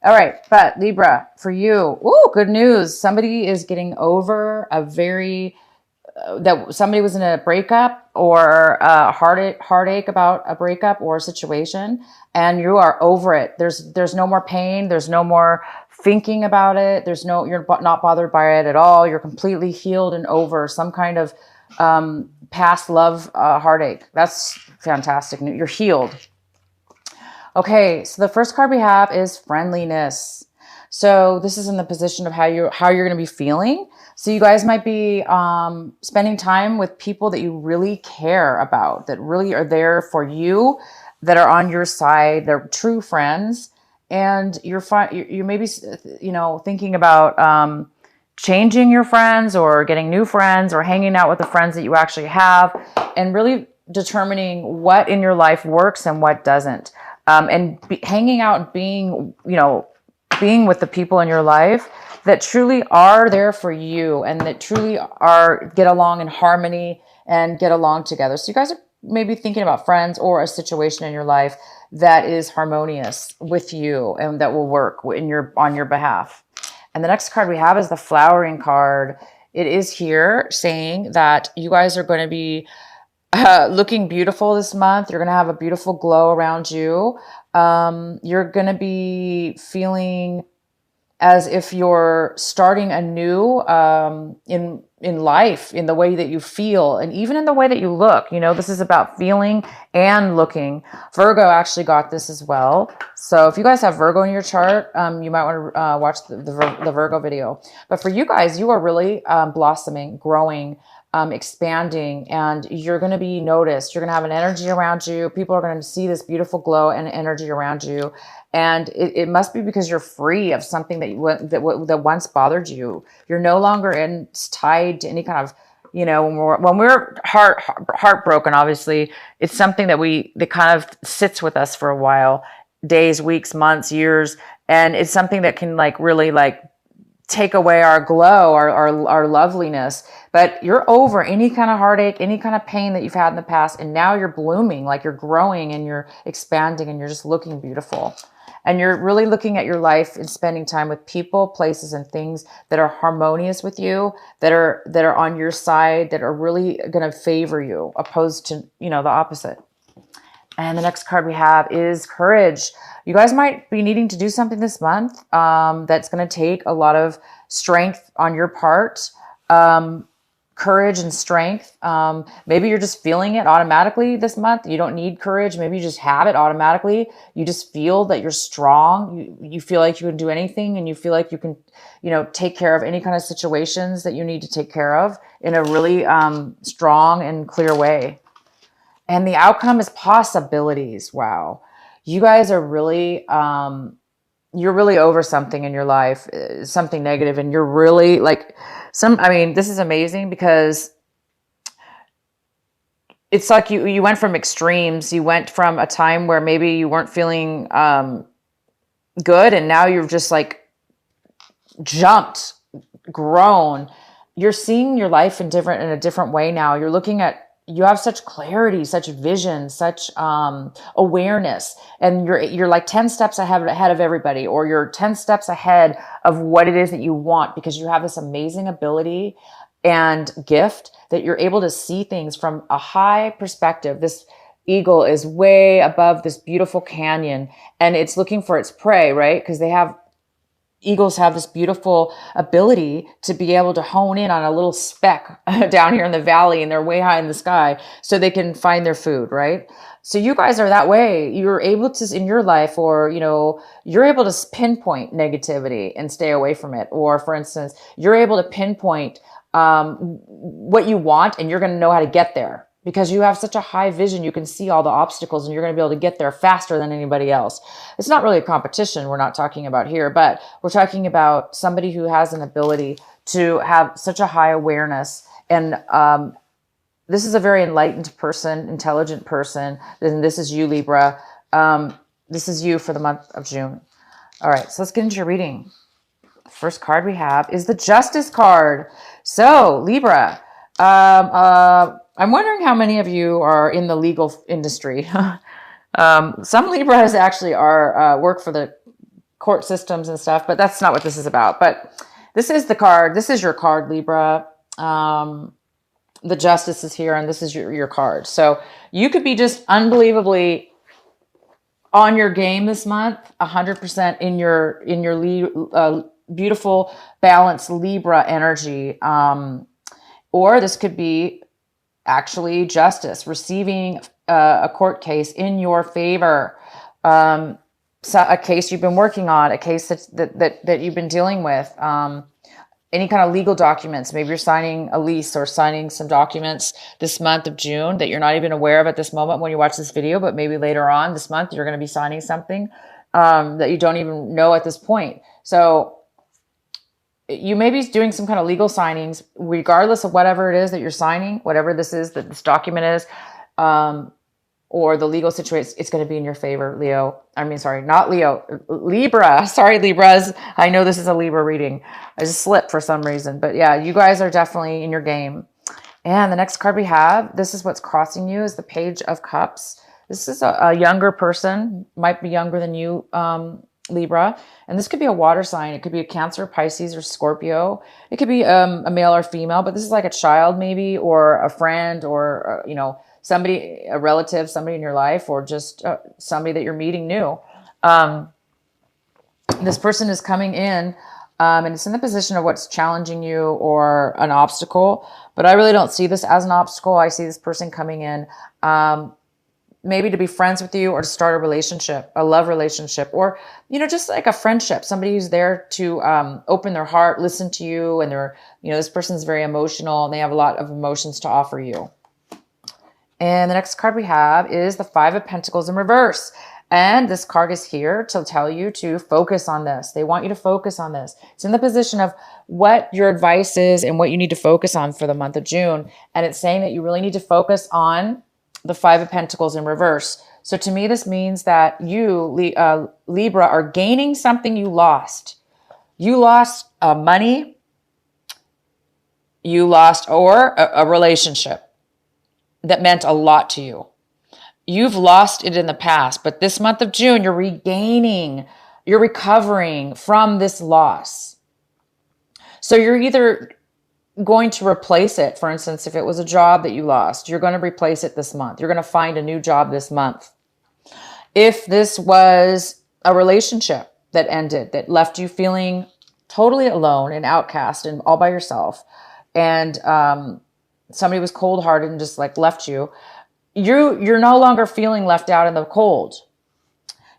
All right, but Libra, for you, ooh, good news. Somebody is getting over a very that somebody was in a breakup or a heartache about a breakup or a situation, and you are over it. There's no more pain. There's no more thinking about it. You're not bothered by it at all. You're completely healed and over some kind of past love heartache. That's fantastic. You're healed. Okay, so the first card we have is friendliness. So this is in the position of how you're going to be feeling. So you guys might be spending time with people that you really care about, that really are there for you, that are on your side. They're true friends, and you're fine. You maybe thinking about changing your friends or getting new friends or hanging out with the friends that you actually have, and really determining what in your life works and what doesn't. Hanging out and being with the people in your life that truly are there for you and that truly get along in harmony and get along together. So you guys are maybe thinking about friends or a situation in your life that is harmonious with you and that will work on your behalf. And the next card we have is the flowering card. It is here saying that you guys are going to be looking beautiful this month. You're going to have a beautiful glow around you. You're going to be feeling as if you're starting anew in life, in the way that you feel, and even in the way that you look. This is about feeling and looking. Virgo actually got this as well. So if you guys have Virgo in your chart, you might want to watch the Virgo video. But for you guys, you are really blossoming, growing, expanding, and you're going to be noticed. You're going to have an energy around you. People are going to see this beautiful glow and energy around you. And it must be because you're free of something that once bothered you. You're no longer tied to any kind of, when we're heartbroken, obviously, it's something that kind of sits with us for a while, days, weeks, months, years. And it's something that can really take away our glow, our loveliness. But you're over any kind of heartache, any kind of pain that you've had in the past. And now you're blooming, like you're growing and you're expanding and you're just looking beautiful. And you're really looking at your life and spending time with people, places, and things that are harmonious with you, that are on your side, that are really going to favor you, opposed to, the opposite. And the next card we have is courage. You guys might be needing to do something this month that's going to take a lot of strength on your part. Courage and strength. Maybe you're just feeling it automatically this month. You don't need courage. Maybe you just have it automatically. You just feel that you're strong. You feel like you can do anything, and you feel like you can, take care of any kind of situations that you need to take care of in a really strong and clear way. And the outcome is possibilities. Wow. You guys are really, you're really over something in your life, something negative, and you're really this is amazing because it's like you went from extremes. You went from a time where maybe you weren't feeling good, and now you're just jumped, grown. You're seeing your life in a different way now. You have such clarity, such vision, such awareness, and you're like 10 steps ahead of everybody, or you're 10 steps ahead of what it is that you want, because you have this amazing ability and gift that you're able to see things from a high perspective. This eagle is way above this beautiful canyon, and it's looking for its prey, right? Because eagles have this beautiful ability to be able to hone in on a little speck down here in the valley, and they're way high in the sky, so they can find their food, right? So you guys are that way. You're able to, in your life, or, you're able to pinpoint negativity and stay away from it. Or, for instance, you're able to pinpoint what you want, and you're going to know how to get there. Because you have such a high vision, you can see all the obstacles, and you're going to be able to get there faster than anybody else. It's not really a competition we're not talking about here, but we're talking about somebody who has an ability to have such a high awareness. And this is a very enlightened person, intelligent person. And this is you, Libra. This is you for the month of June. All right, so let's get into your reading. The first card we have is the Justice card. So, Libra, I'm wondering how many of you are in the legal industry. Some Libras actually work for the court systems and stuff, but that's not what this is about. But this is the card. This is your card, Libra. The Justice is here, and this is your card. So you could be just unbelievably on your game this month, 100% in your beautiful, balanced Libra energy. Or this could be actually justice, receiving a court case in your favor. So a case you've been working on, a case that you've been dealing with, any kind of legal documents. Maybe you're signing a lease or signing some documents this month of June that you're not even aware of at this moment when you watch this video, but maybe later on this month, you're going to be signing something that you don't even know at this point. So you may be doing some kind of legal signings, regardless of whatever it is that you're signing, whatever this is, that this document is, or the legal situation, it's going to be in your favor, Leo. I mean, sorry, not Leo, Libra. Sorry, Libras. I know this is a Libra reading. I just slipped for some reason. But yeah, you guys are definitely in your game. And the next card we have, this is what's crossing you, is the Page of Cups. This is a younger person, might be younger than you, Libra. And this could be a water sign. It could be a Cancer, Pisces, or Scorpio. It could be a male or female, but this is like a child maybe, or a friend, or, somebody, a relative, somebody in your life, or just somebody that you're meeting new. This person is coming in, and it's in the position of what's challenging you or an obstacle. But I really don't see this as an obstacle. I see this person coming in maybe to be friends with you, or to start a relationship, a love relationship, or, just like a friendship, somebody who's there to open their heart, listen to you. And they're, this person's very emotional, and they have a lot of emotions to offer you. And the next card we have is the Five of Pentacles in reverse. And this card is here to tell you to focus on this. They want you to focus on this. It's in the position of what your advice is and what you need to focus on for the month of June. And it's saying that you really need to focus on the Five of Pentacles in reverse. So to me, this means that you, Libra, are gaining something you lost. You lost money. You lost or a relationship that meant a lot to you. You've lost it in the past, but this month of June, you're regaining, you're recovering from this loss. So you're either going to replace it. For instance, if it was a job that you lost, you're going to replace it this month. You're going to find a new job this month. If this was a relationship that ended, that left you feeling totally alone and outcast and all by yourself, and somebody was cold-hearted and just like left you, you're no longer feeling left out in the cold.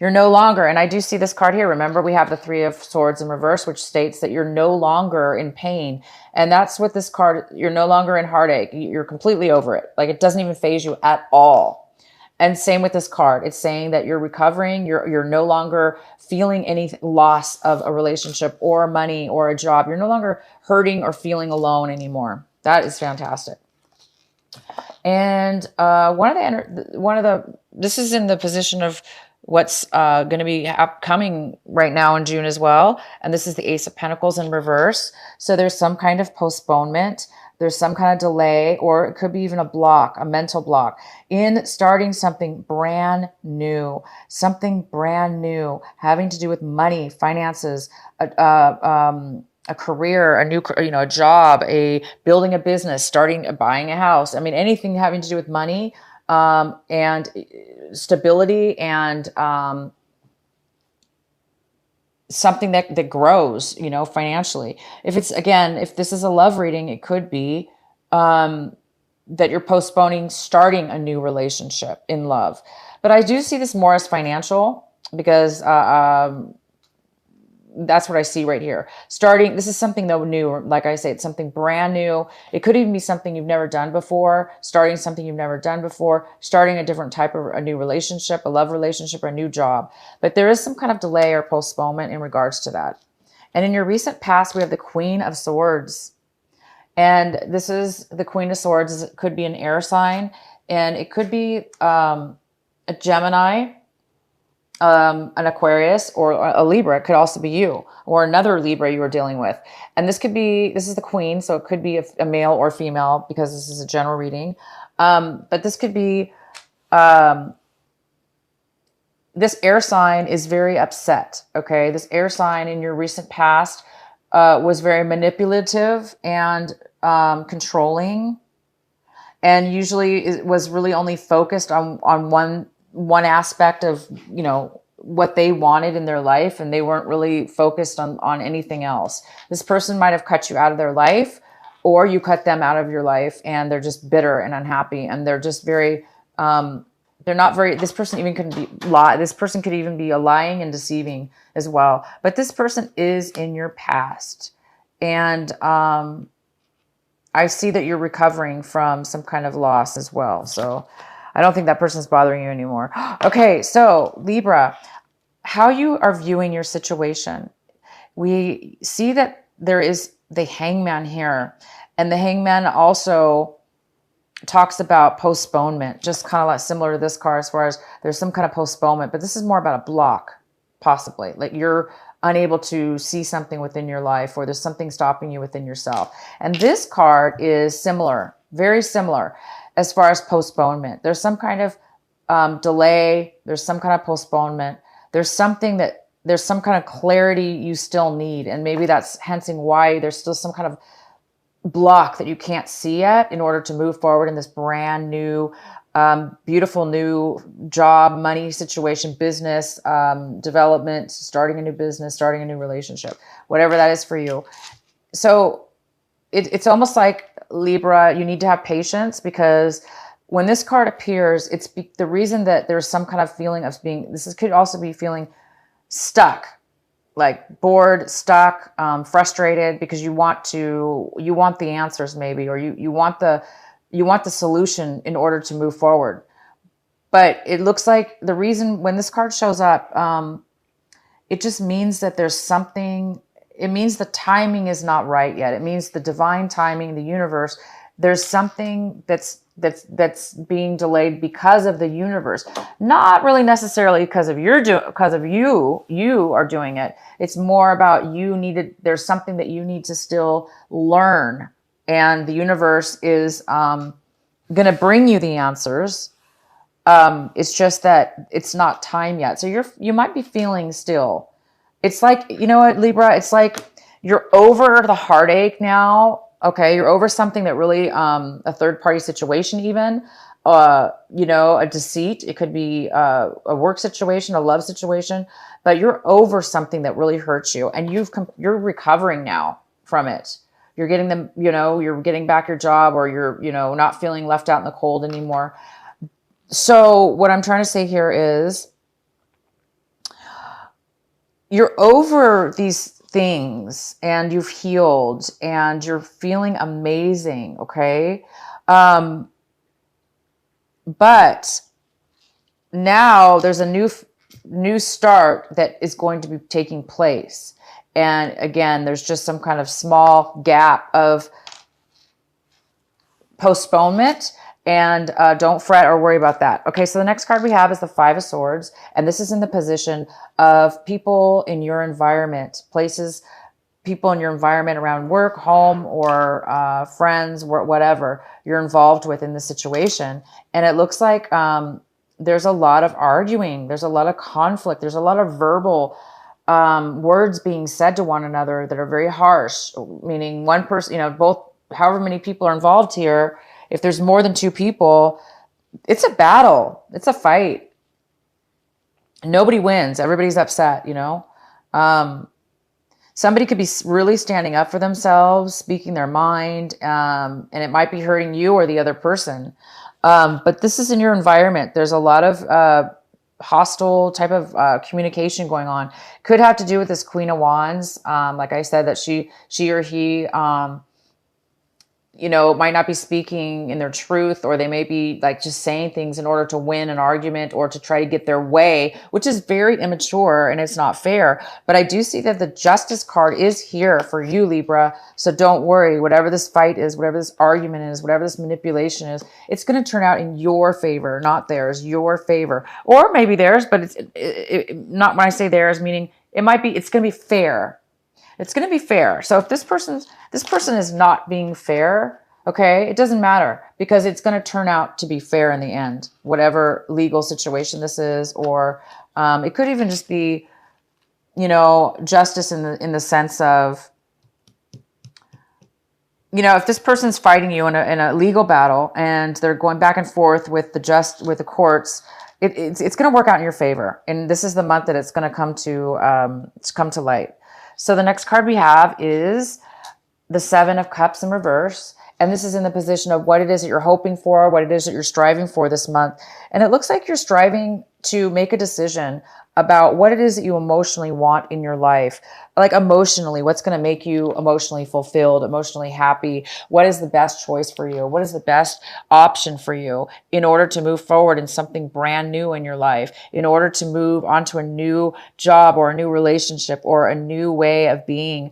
You're no longer, and I do see this card here. Remember, we have the Three of Swords in reverse, which states that you're no longer in pain. And that's what this card, you're no longer in heartache. You're completely over it. Like, it doesn't even faze you at all. And same with this card. It's saying that you're recovering. You're no longer feeling any loss of a relationship or money or a job. You're no longer hurting or feeling alone anymore. That is fantastic. And this is in the position of what's going to be upcoming right now in June as well. And this is the Ace of Pentacles in reverse. So there's some kind of postponement. There's some kind of delay, or it could be even a block, a mental block in starting something brand new, having to do with money, finances, a career, a new, a job, building a business, buying a house. I mean, anything having to do with money, and stability, and, something that grows, financially. If this is a love reading, it could be, that you're postponing starting a new relationship in love. But I do see this more as financial, because, that's what I see right here. This is something though new. Like I say, it's something brand new. It could even be something you've never done before, starting something you've never done before, starting a different type of a new relationship, a love relationship, or a new job. But there is some kind of delay or postponement in regards to that. And in your recent past, we have the Queen of Swords. And this is the Queen of Swords. It could be an air sign, and it could be a Gemini, an Aquarius, or a Libra. It could also be you, or another Libra you were dealing with. And this is the Queen, so it could be a male or female, because this is a general reading. But this could be this air sign is very upset. Okay. This air sign in your recent past was very manipulative and controlling, and usually it was really only focused on one aspect of, you know, what they wanted in their life, and they weren't really focused on anything else. This person might have cut you out of their life, or you cut them out of your life, and they're just bitter and unhappy, and they're just very they're not very, this person even could be this person could even be lying and deceiving as well. But this person is in your past, and I see that you're recovering from some kind of loss as well. So I don't think that person's bothering you anymore. Okay, so Libra, how you are viewing your situation. We see that there is the Hangman here, and the Hangman also talks about postponement, just kind of like similar to this card, as far as there's some kind of postponement, but this is more about a block, possibly. Like you're unable to see something within your life, or there's something stopping you within yourself. And this card is similar, very similar, as far as postponement. There's some kind of delay. There's some kind of postponement. There's some kind of clarity you still need. And maybe that's hensing why there's still some kind of block that you can't see yet in order to move forward in this brand new, beautiful new job, money situation, business, development, starting a new business, starting a new relationship, whatever that is for you. So it's almost like, Libra, you need to have patience, because when this card appears, it's the reason that there's some kind of feeling of could also be feeling stuck, like bored, stuck, frustrated, because you want the answers maybe, or you want the solution in order to move forward. But it looks like the reason when this card shows up, it just means that there's something, it means the timing is not right yet. It means the divine timing, the universe, there's something that's being delayed because of the universe, not really necessarily because of you are doing it. It's more about there's something that you need to still learn, and the universe is going to bring you the answers. It's just that it's not time yet. So you might be feeling still. It's like, you know what, Libra, it's like you're over the heartache now. Okay, you're over something that really, a third-party situation even, a deceit. It could be a work situation, a love situation, but you're over something that really hurts you, and you're recovering now from it. You're getting them, you're getting back your job, or you're, not feeling left out in the cold anymore. So what I'm trying to say here is you're over these things, and you've healed, and you're feeling amazing. Okay. But now there's a new start that is going to be taking place. And again, there's just some kind of small gap of postponement, and don't fret or worry about that. Okay, so the next card we have is the Five of Swords, and this is in the position of people in your environment, people in your environment around work, home, or friends, whatever you're involved with in the situation. And it looks like there's a lot of arguing, there's a lot of conflict, there's a lot of verbal words being said to one another that are very harsh, meaning one person, however many people are involved here, if there's more than two people, it's a battle. It's a fight. Nobody wins. Everybody's upset, Somebody could be really standing up for themselves, speaking their mind, and it might be hurting you or the other person. But this is in your environment. There's a lot of hostile type of communication going on. Could have to do with this Queen of Wands. Like I said, that she or he might not be speaking in their truth, or they may be like just saying things in order to win an argument or to try to get their way, which is very immature and it's not fair. But I do see that the Justice card is here for you, Libra. So don't worry, whatever this fight is, whatever this argument is, whatever this manipulation is, it's going to turn out in your favor, not theirs, your favor, or maybe theirs. But it's not, when I say theirs, meaning it's going to be fair. It's going to be fair. So if this person is not being fair, okay, it doesn't matter, because it's going to turn out to be fair in the end, whatever legal situation this is, or It could even just be, justice in the sense of, if this person's fighting you in a legal battle and they're going back and forth with the courts, it's going to work out in your favor. And this is the month that it's going to come to light. So the next card we have is the Seven of Cups in reverse. And this is in the position of what it is that you're hoping for, what it is that you're striving for this month. And it looks like you're striving to make a decision about what it is that you emotionally want in your life. Like emotionally, what's going to make you emotionally fulfilled, emotionally happy? What is the best choice for you? What is the best option for you in order to move forward in something brand new in your life, in order to move onto a new job or a new relationship or a new way of being,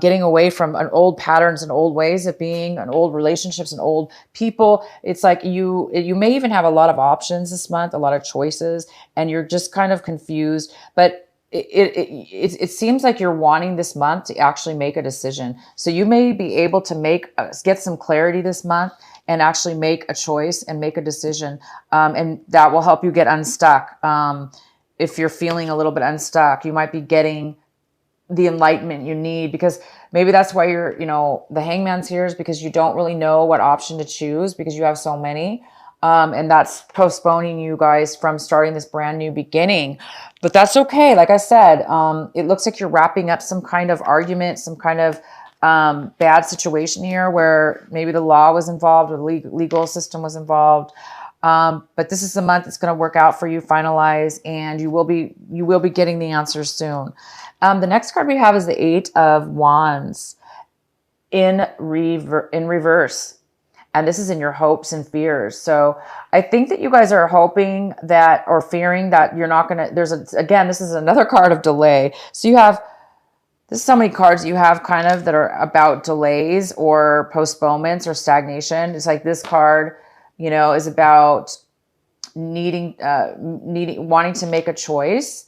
getting away from an old patterns and old ways of being, and old relationships and old people. It's like you may even have a lot of options this month, a lot of choices, and you're just kind of confused, but it seems like you're wanting this month to actually make a decision. So you may be able to get some clarity this month and actually make a choice and make a decision. And that will help you get unstuck. If you're feeling a little bit unstuck, you might be getting the enlightenment you need, because maybe that's why the hangman's here, is because you don't really know what option to choose because you have so many. And that's postponing you guys from starting this brand new beginning. But that's okay. Like I said, it looks like you're wrapping up some kind of argument, some kind of bad situation here where maybe the law was involved or the legal system was involved. But this is the month it's going to work out for you, finalize, and you will be getting the answers soon. The next card we have is the Eight of Wands in reverse. And this is in your hopes and fears. So I think that you guys are hoping that, or fearing that you're not going to, again, this is another card of delay. So there's so many cards you have kind of that are about delays or postponements or stagnation. It's like this card, is about wanting to make a choice.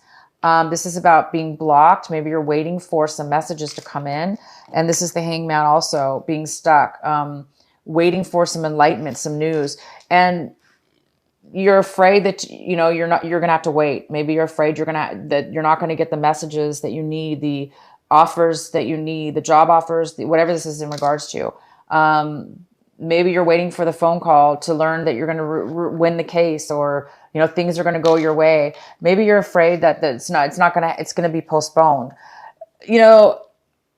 This is about being blocked. Maybe you're waiting for some messages to come in. And this is the Hangman also, being stuck. Waiting for some enlightenment, some news, and you're afraid that you're going to have to wait. Maybe you're afraid that you're not going to get the messages that you need, the offers that you need, the job offers, whatever this is in regards to. Maybe you're waiting for the phone call to learn that you're going to win the case, or things are going to go your way. Maybe you're afraid that it's going to be postponed.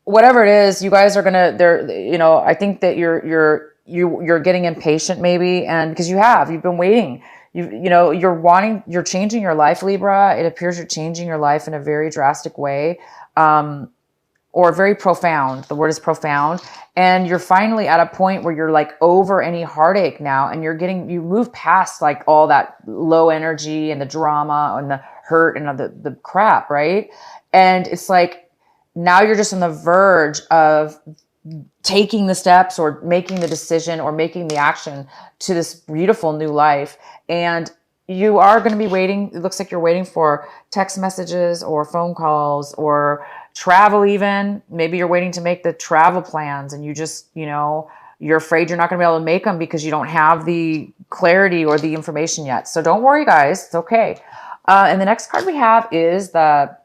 Whatever it is, you guys are going to, I think that you're getting impatient maybe. And because you've been waiting, you're changing your life, Libra. It appears you're changing your life in a very drastic way, or very profound. The word is profound. And you're finally at a point where you're like over any heartache now. And you move past like all that low energy and the drama and the hurt and the crap. Right. And it's like, now you're just on the verge of taking the steps or making the decision or making the action to this beautiful new life. And you are going to be waiting. It looks like you're waiting for text messages or phone calls or travel even. Maybe you're waiting to make the travel plans, and you just, you're afraid you're not going to be able to make them because you don't have the clarity or the information yet. So don't worry, guys. It's okay. And the next card we have is the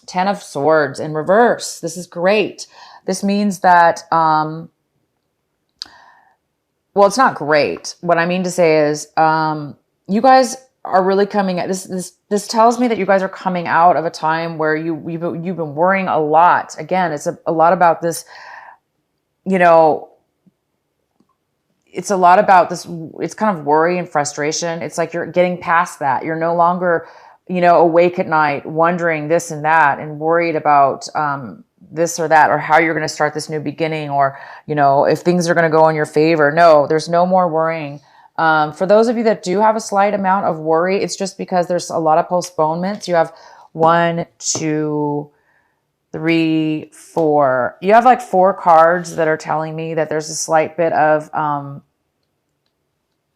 Ten of Swords in reverse. This is great. This means that, well, it's not great. What I mean to say is, you guys are really coming at this tells me that you guys are coming out of a time where you've been worrying a lot. Again, it's a lot about this, it's a lot about this. It's kind of worry and frustration. It's like you're getting past that. You're no longer, awake at night, wondering this and that and worried about, this or that, or how you're going to start this new beginning, or, if things are going to go in your favor. No, there's no more worrying. For those of you that do have a slight amount of worry, it's just because there's a lot of postponements. You have 1, 2, 3, 4. You have like 4 cards that are telling me that there's a slight bit of,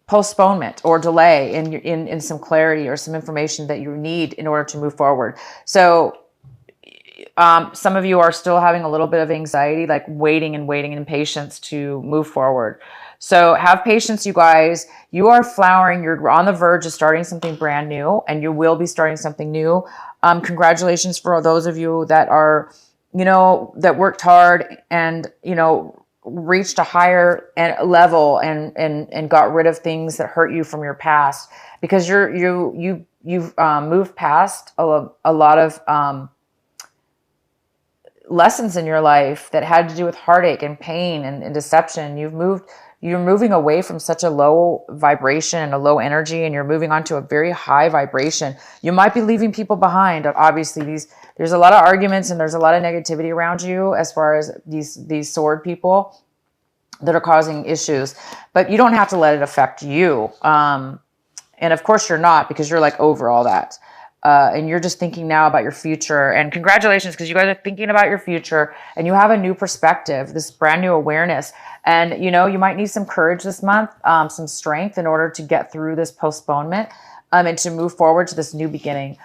postponement or delay in some clarity or some information that you need in order to move forward. So some of you are still having a little bit of anxiety, like waiting and patience to move forward. So have patience, you guys. You are flowering. You're on the verge of starting something brand new, and you will be starting something new. Congratulations for those of you that are, that worked hard and, reached a higher level and got rid of things that hurt you from your past, because you've moved past a lot of lessons in your life that had to do with heartache and pain and deception. You're moving away from such a low vibration and a low energy, and you're moving on to a very high vibration. You might be leaving people behind. Obviously, there's a lot of arguments and there's a lot of negativity around you as far as these sword people that are causing issues, but you don't have to let it affect you. And of course you're not, because you're like over all that. And you're just thinking now about your future. And congratulations, because you guys are thinking about your future and you have a new perspective, this brand new awareness. And, you might need some courage this month, some strength in order to get through this postponement, and to move forward to this new beginning.